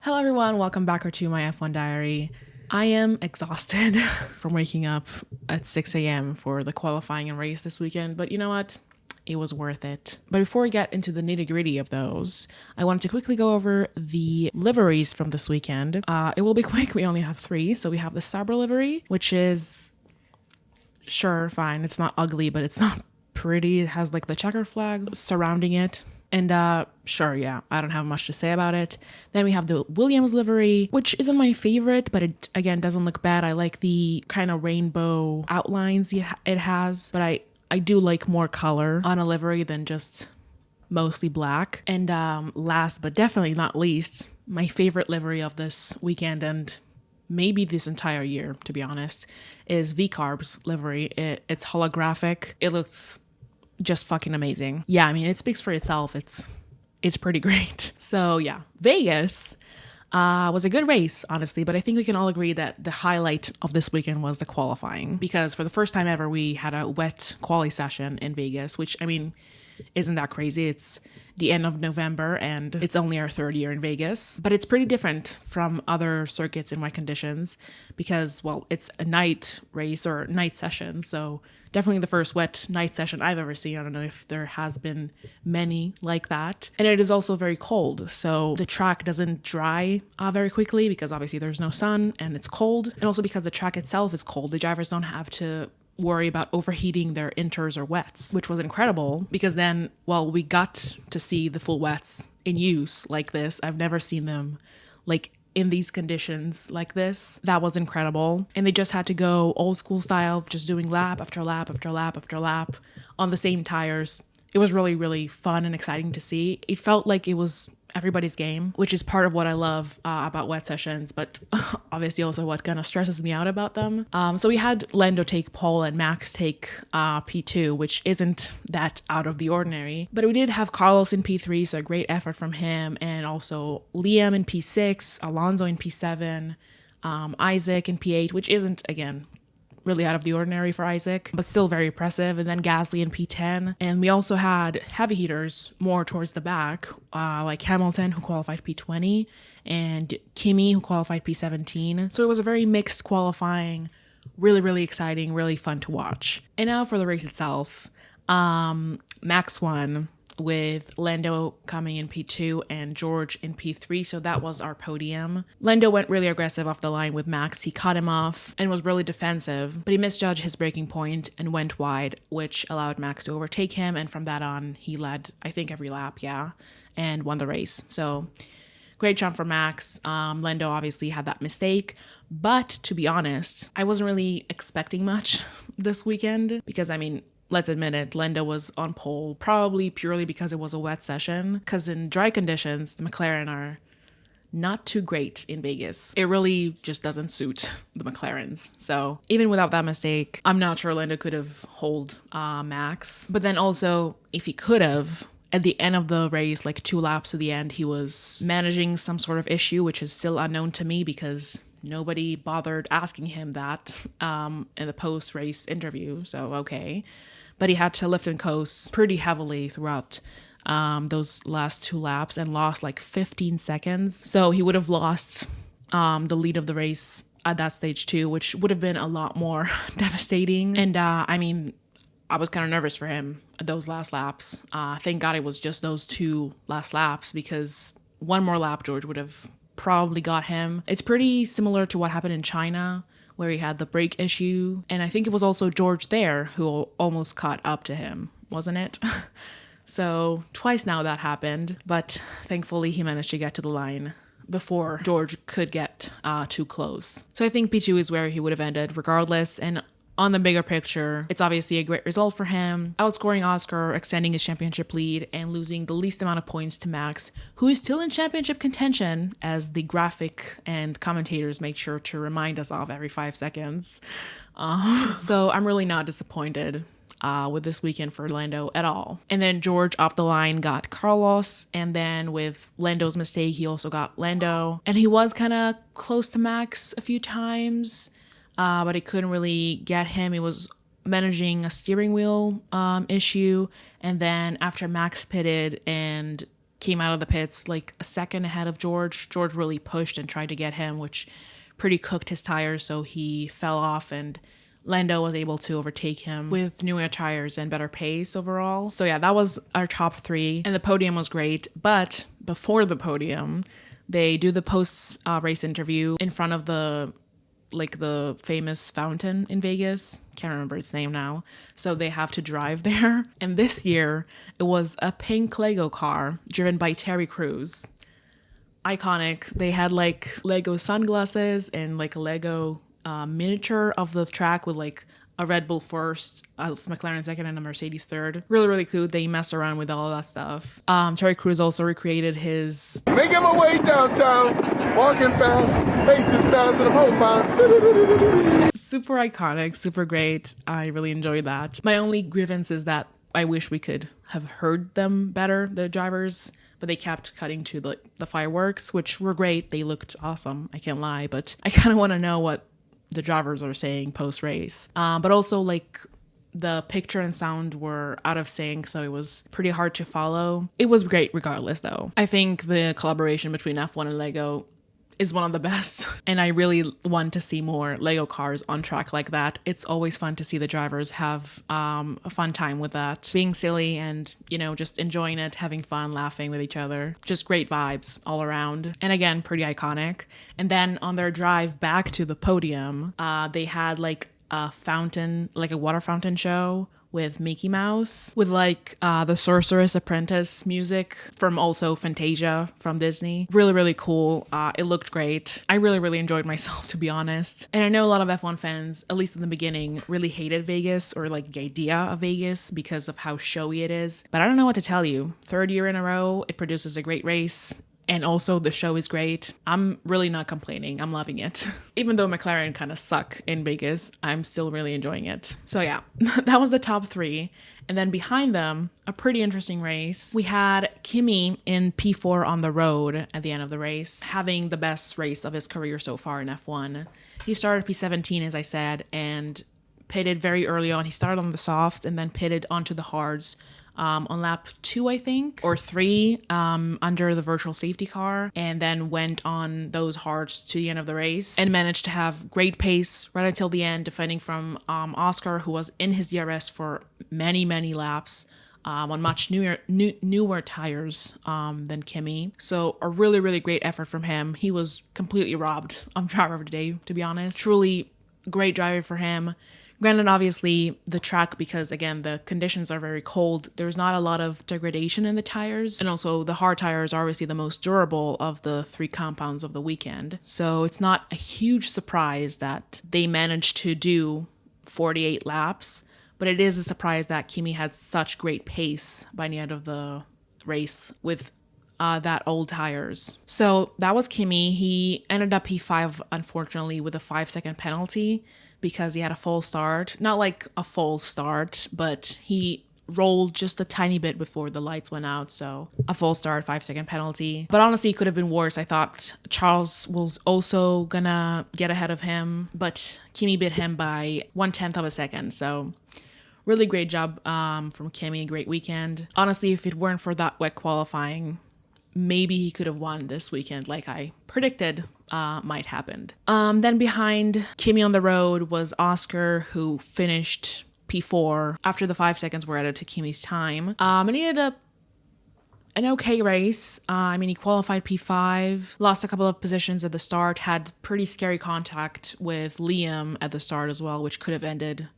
Hello everyone, welcome back to my F1 diary. I am exhausted from waking up at 6 a.m. for the qualifying and race this weekend, but you know what? It was worth it. But before we get into the nitty-gritty of those, I wanted to quickly go over the liveries from this weekend. It will be quick, we only have 3. So we have the Sabre livery, which is, sure, fine. It's not ugly, but it's not pretty. It has like the checker flag surrounding it. And sure, yeah, I don't have much to say about it. Then we have the Williams livery, which isn't my favorite, but it, again, doesn't look bad. I like the kind of rainbow outlines it has, but I do like more color on a livery than just mostly black. And last but definitely not least, my favorite livery of this weekend and maybe this entire year, to be honest, is VCarb's livery. It's holographic. It looks just fucking amazing. Yeah, I mean, it speaks for itself. It's pretty great. So yeah, Vegas was a good race, honestly, but I think we can all agree that the highlight of this weekend was the qualifying, because for the first time ever, we had a wet quali session in Vegas, which, I mean, isn't that crazy? It's the end of November and it's only our 3rd year in Vegas, but it's pretty different from other circuits in wet conditions because, well, it's a night race or night session. So definitely the first wet night session I've ever seen. I don't know if there has been many like that. And it is also very cold. So the track doesn't dry very quickly because obviously there's no sun and it's cold. And also because the track itself is cold, the drivers don't have to worry about overheating their inters or wets, which was incredible because then, well, we got to see the full wets in use like this. I've never seen them like in these conditions like this. That was incredible. And they just had to go old school style, just doing lap after lap after lap after lap on the same tires. It was really, really fun and exciting to see. It felt like it was everybody's game, which is part of what I love about wet sessions, but obviously also what kind of stresses me out about them. So we had Lando take pole and Max take P2, which isn't that out of the ordinary, but we did have Carlos in P3, so a great effort from him, and also Liam in P6, Alonso in P7, Isaac in P8, which isn't, again, really out of the ordinary for Isaac, but still very impressive. And then Gasly in P10. And we also had heavy hitters more towards the back, like Hamilton, who qualified P20, and Kimi, who qualified P17. So it was a very mixed qualifying, really, really exciting, really fun to watch. And now for the race itself, Max won with Lando coming in P2 and George in P3, so that was our podium. Lando went really aggressive off the line with Max. He cut him off and was really defensive, but he misjudged his braking point and went wide, which allowed Max to overtake him, and from that on, he led, I think, every lap, yeah, and won the race. So great jump for Max. Lando obviously had that mistake, but to be honest, I wasn't really expecting much this weekend because, I mean, let's admit it, Lando was on pole probably purely because it was a wet session, because in dry conditions, the McLaren are not too great in Vegas. It really just doesn't suit the McLarens. So even without that mistake, I'm not sure Lando could have hold Max. But then also, if he could have, at the end of the race, like 2 laps to the end, he was managing some sort of issue, which is still unknown to me because nobody bothered asking him that in the post-race interview. So, okay. But he had to lift and coast pretty heavily throughout those last 2 laps and lost like 15 seconds. So he would have lost the lead of the race at that stage too, which would have been a lot more devastating. And I mean, I was kind of nervous for him at those last laps. Thank God it was just those 2 last laps, because one more lap George would have probably got him. It's pretty similar to what happened in China, where he had the brake issue. And I think it was also George there who almost caught up to him, wasn't it? So twice now that happened, but thankfully he managed to get to the line before George could get too close. So I think P2 is where he would have ended regardless. And on the bigger picture, it's obviously a great result for him, outscoring Oscar, extending his championship lead, and losing the least amount of points to Max, who is still in championship contention, as the graphic and commentators make sure to remind us of every 5 seconds. So I'm really not disappointed with this weekend for Lando at all. And then George off the line got Carlos, and then with Lando's mistake, he also got Lando. And he was kind of close to Max a few times, but he couldn't really get him. He was managing a steering wheel issue. And then after Max pitted and came out of the pits like a second ahead of George. George really pushed and tried to get him, which pretty cooked his tires, so he fell off, and Lando was able to overtake him with newer tires and better pace overall. So yeah, that was our top 3, and the podium was great. But before the podium, they do the post race interview in front of the famous fountain in Vegas. Can't remember its name now. So they have to drive there. And this year, it was a pink Lego car driven by Terry Crews. Iconic. They had like Lego sunglasses and like a Lego miniature of the track with like a Red Bull first, a McLaren second, and a Mercedes third. Really, really cool. They messed around with all of that stuff. Terry Crews also recreated his... Making my way downtown, walking fast, faces fast, and I'm home bound. Super iconic, super great. I really enjoyed that. My only grievance is that I wish we could have heard them better, the drivers, but they kept cutting to the fireworks, which were great. They looked awesome, I can't lie, but I kind of want to know what the drivers are saying post-race. But also, like, the picture and sound were out of sync, so it was pretty hard to follow. It was great regardless, though. I think the collaboration between F1 and Lego is one of the best, and I really want to see more Lego cars on track like that. It's always fun to see the drivers have a fun time with that, being silly and, you know, just enjoying it, having fun, laughing with each other. Just great vibes all around, and again, pretty iconic. And then on their drive back to the podium, they had like a fountain, like a water fountain show with Mickey Mouse, with like the Sorcerer's Apprentice music from also Fantasia from Disney. Really, really cool. It looked great. I really, really enjoyed myself, to be honest. And I know a lot of F1 fans, at least in the beginning, really hated Vegas, or like the idea of Vegas because of how showy it is. But I don't know what to tell you. 3rd year in a row, it produces a great race. And also the show is great. I'm really not complaining. I'm loving it. Even though McLaren kind of suck in Vegas, I'm still really enjoying it. So yeah, that was the top 3. And then behind them, a pretty interesting race. We had Kimi in P4 on the road at the end of the race, having the best race of his career so far in F1. He started P17, as I said, and pitted very early on. He started on the softs and then pitted onto the hards. On lap 2, I think, or 3, under the virtual safety car, and then went on those hards to the end of the race and managed to have great pace right until the end, defending from Oscar, who was in his DRS for many, many laps. On much newer tires than Kimi. So a really, really great effort from him. He was completely robbed of driver of the day, to be honest. Truly great driver for him. Granted, obviously, the track, because again, the conditions are very cold, there's not a lot of degradation in the tires. And also the hard tires are obviously the most durable of the 3 compounds of the weekend. So it's not a huge surprise that they managed to do 48 laps, but it is a surprise that Kimi had such great pace by the end of the race with that old tires. So that was Kimi. He ended up P5, unfortunately, with a 5-second penalty, because he had a full start. Not like a full start, but he rolled just a tiny bit before the lights went out. So a full start, 5-second penalty. But honestly, it could have been worse. I thought Charles was also gonna get ahead of him, but Kimi beat him by 1/10 of a second. So really great job from Kimi. Great weekend. Honestly, if it weren't for that wet qualifying, maybe he could have won this weekend, like I predicted might happen. Then behind Kimi on the road was Oscar, who finished P4 after the 5 seconds were added to Kimi's time. And he ended up an okay race. He qualified P5, lost a couple of positions at the start, had pretty scary contact with Liam at the start as well, which could have ended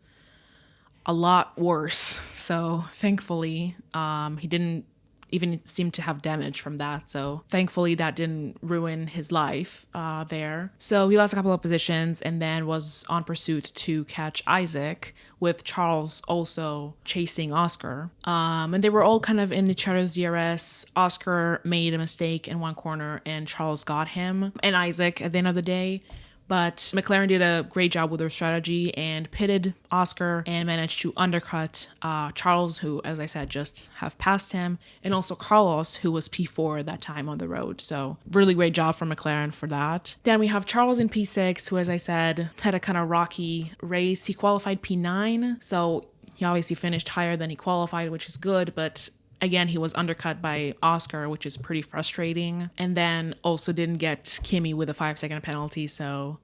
a lot worse. So thankfully, he didn't even seemed to have damage from that. So thankfully that didn't ruin his life there. So he lost a couple of positions and then was on pursuit to catch Isaac, with Charles also chasing Oscar. And they were all kind of in each other's DRS. Oscar made a mistake in one corner and Charles got him and Isaac at the end of the day. But McLaren did a great job with their strategy and pitted Oscar and managed to undercut Charles, who, as I said, just have passed him, and also Carlos, who was P4 at that time on the road. So really great job from McLaren for that. Then we have Charles in P6, who, as I said, had a kind of rocky race. He qualified P9, so he obviously finished higher than he qualified, which is good, but again, he was undercut by Oscar, which is pretty frustrating. And then also didn't get Kimi with a 5-second penalty. So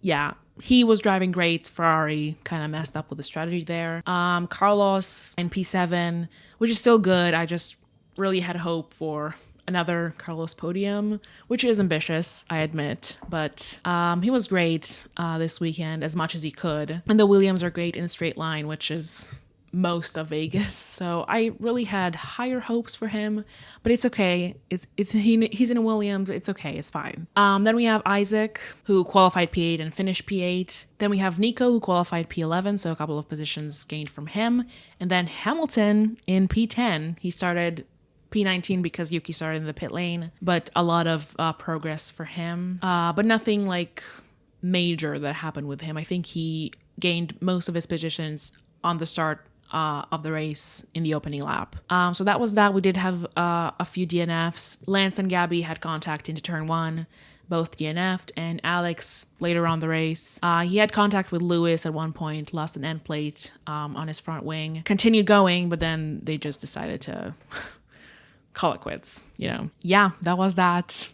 yeah, he was driving great. Ferrari kind of messed up with the strategy there. Carlos in P7, which is still good. I just really had hope for another Carlos podium, which is ambitious, I admit. But he was great this weekend as much as he could. And the Williams are great in straight line, which is most of Vegas. So I really had higher hopes for him, but it's okay. He's in a Williams. It's okay. It's fine. Then we have Isaac, who qualified P8 and finished P8. Then we have Nico, who qualified P11, so a couple of positions gained from him. And then Hamilton in P10. He started P19 because Yuki started in the pit lane, but a lot of progress for him. But nothing like major that happened with him. I think he gained most of his positions on the start of the race in the opening lap. So that was that. We did have a few DNFs. Lance and Gabby had contact into turn 1, both DNF'd, and Alex later on the race. He had contact with Lewis at one point, lost an end plate on his front wing. Continued going, but then they just decided to call it quits, Yeah, that was that.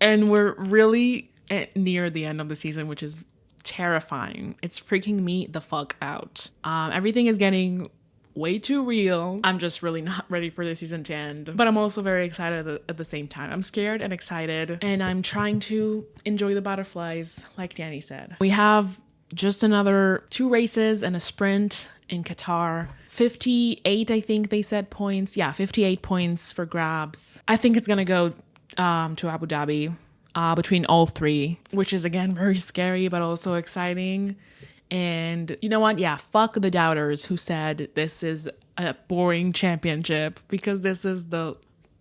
And we're really near the end of the season, which is terrifying. It's freaking me the fuck out. Everything is getting way too real. I'm just really not ready for the season to end, but I'm also very excited at the same time. I'm scared and excited, and I'm trying to enjoy the butterflies, like Danny said. We have just another 2 races and a sprint in Qatar. 58, I think they said points. Yeah, 58 points for grabs. I think it's gonna go to Abu Dhabi. Between all 3, which is again very scary but also exciting. And you know what? Yeah, fuck the doubters who said this is a boring championship, because this is the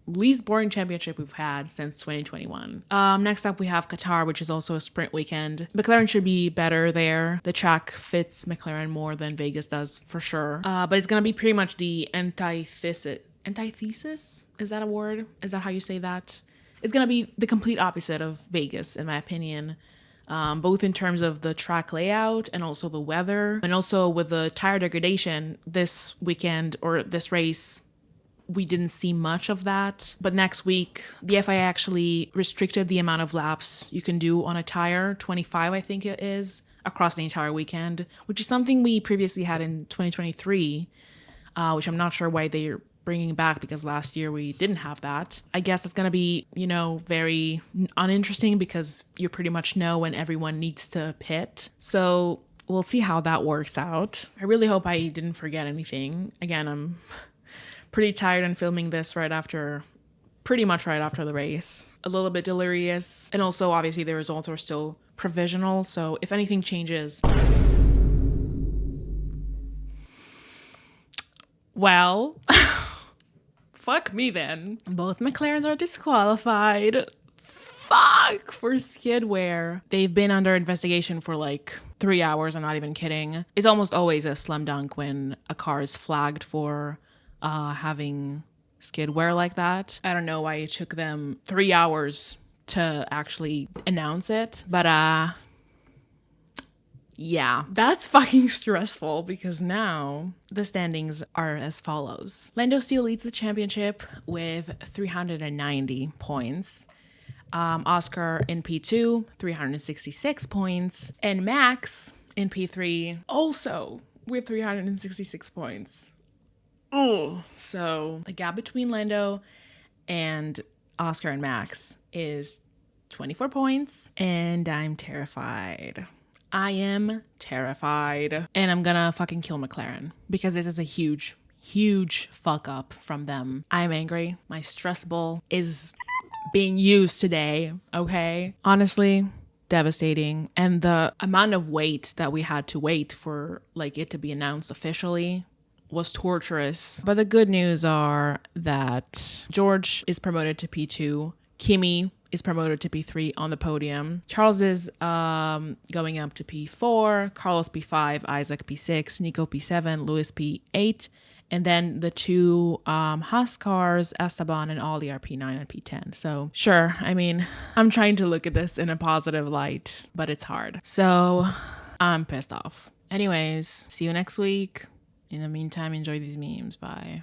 least boring championship we've had since 2021. Next up we have Qatar, which is also a sprint weekend. McLaren should be better there. The track fits McLaren more than Vegas does for sure. But it's gonna be pretty much the antithesis? Is that a word? Is that how you say that? It's going to be the complete opposite of Vegas, in my opinion, both in terms of the track layout and also the weather. And also with the tire degradation this weekend, or this race, we didn't see much of that. But next week, the FIA actually restricted the amount of laps you can do on a tire, 25 I think it is, across the entire weekend, which is something we previously had in 2023, which I'm not sure why they're bringing back, because last year we didn't have that. I guess it's going to be, very uninteresting, because you pretty much know when everyone needs to pit. So we'll see how that works out. I really hope I didn't forget anything. Again, I'm pretty tired and filming this pretty much right after the race. A little bit delirious. And also, obviously, the results are still provisional. So if anything changes, well, fuck me then. Both McLarens are disqualified. Fuck, for skid wear. They've been under investigation for like 3 hours, I'm not even kidding. It's almost always a slam dunk when a car is flagged for having skid wear like that. I don't know why it took them 3 hours to actually announce it, but yeah, that's fucking stressful, because now the standings are as follows. Lando still leads the championship with 390 points. Oscar in P2, 366 points. And Max in P3, also with 366 points. Oh, so the gap between Lando and Oscar and Max is 24 points, and I'm terrified. I am terrified. And I'm gonna fucking kill McLaren, because this is a huge, huge fuck up from them. I'm angry. My stress ball is being used today, okay? Honestly, devastating. And the amount of wait that we had to wait for like it to be announced officially was torturous. But the good news are that George is promoted to P2. Kimi is promoted to P3 on the podium. Charles is going up to P4, Carlos P5, Isaac P6, Nico P7, Lewis P8, and then the 2 Haas cars, Esteban and Ollie, are P9 and P10. So sure, I mean, I'm trying to look at this in a positive light, but it's hard. So I'm pissed off. Anyways, see you next week. In the meantime, enjoy these memes. Bye.